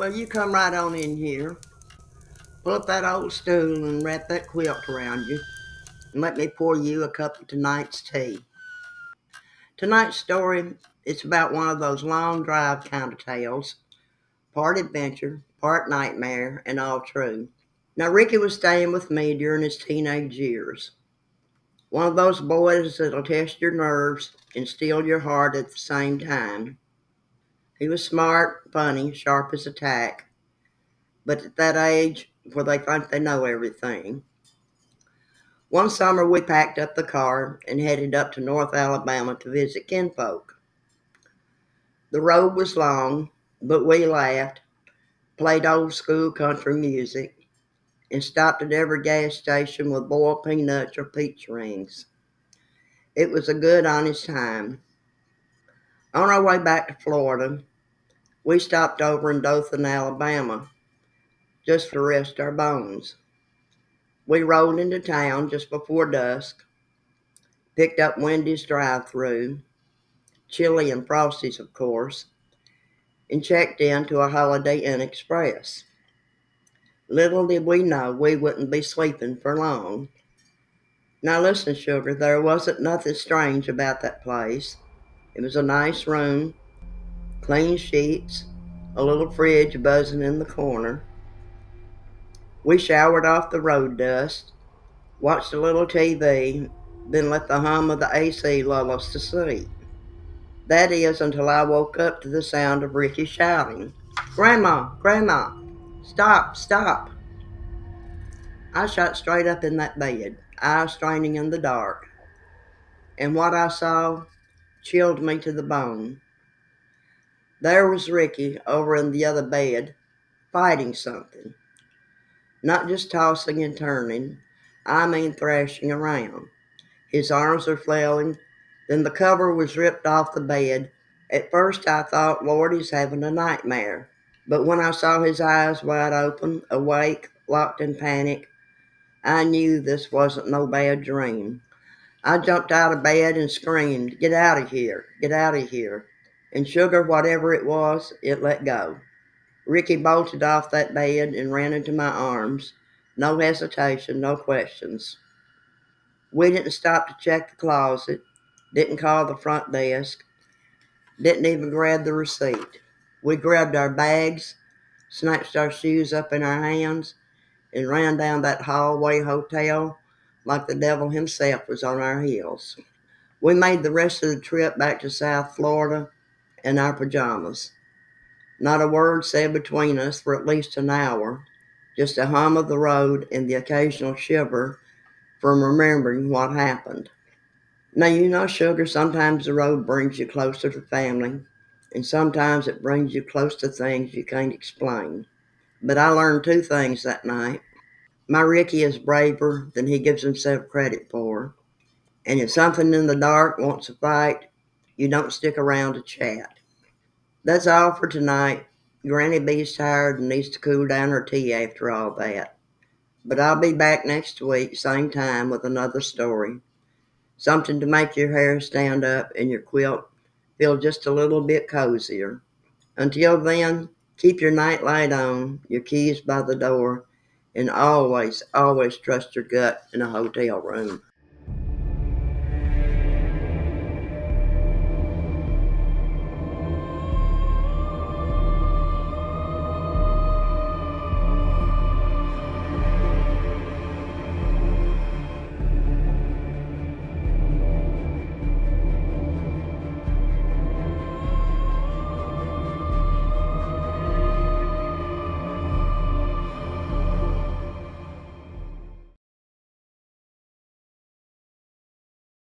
Well, you come right on in here. Pull up that old stool and wrap that quilt around you. And let me pour you a cup of tonight's tea. Tonight's story is about one of those long drive kind of tales. Part adventure, part nightmare, and all true. Now, Ricky was staying with me during his teenage years. One of those boys that'll test your nerves and steal your heart at the same time. He was smart, funny, sharp as a tack, but at that age where they think they know everything. One summer we packed up the car and headed up to North Alabama to visit kinfolk. The road was long, but we laughed, played old school country music, and stopped at every gas station with boiled peanuts or peach rings. It was a good, honest time. On our way back to Florida, we stopped over in Dothan, Alabama, just to rest our bones. We rolled into town just before dusk, picked up Wendy's drive-thru, chili and Frosties, of course, and checked into a Holiday Inn Express. Little did we know we wouldn't be sleeping for long. Now listen, sugar, there wasn't nothing strange about that place. It was a nice room, clean sheets, a little fridge buzzing in the corner. We showered off the road dust, watched a little TV, then let the hum of the AC lull us to sleep. That is, until I woke up to the sound of Ricky shouting, "Grandma, Grandma, stop, stop." I shot straight up in that bed, eyes straining in the dark, and what I saw chilled me to the bone. There was Ricky over in the other bed, fighting something, not just tossing and turning, I mean thrashing around. His arms were flailing, then the cover was ripped off the bed. At first I thought, Lord, he's having a nightmare. But when I saw his eyes wide open, awake, locked in panic, I knew this wasn't no bad dream. I jumped out of bed and screamed, "Get out of here, get out of here." And sugar, whatever it was, it let go. Ricky bolted off that bed and ran into my arms. No hesitation, no questions. We didn't stop to check the closet, didn't call the front desk, didn't even grab the receipt. We grabbed our bags, snatched our shoes up in our hands, and ran down that hallway hotel like the devil himself was on our heels. We made the rest of the trip back to South Florida in our pajamas. Not a word said between us for at least an hour, just a hum of the road and the occasional shiver from remembering what happened. Now, you know, sugar, sometimes the road brings you closer to family, and sometimes it brings you close to things you can't explain. But I learned two things that night. My Ricky is braver than he gives himself credit for, and if something in the dark wants a fight, you don't stick around to chat. That's all for tonight. Granny B's tired and needs to cool down her tea after all that. But I'll be back next week, same time, with another story. Something to make your hair stand up and your quilt feel just a little bit cozier. Until then, keep your nightlight on, your keys by the door, and always, always trust your gut in a hotel room.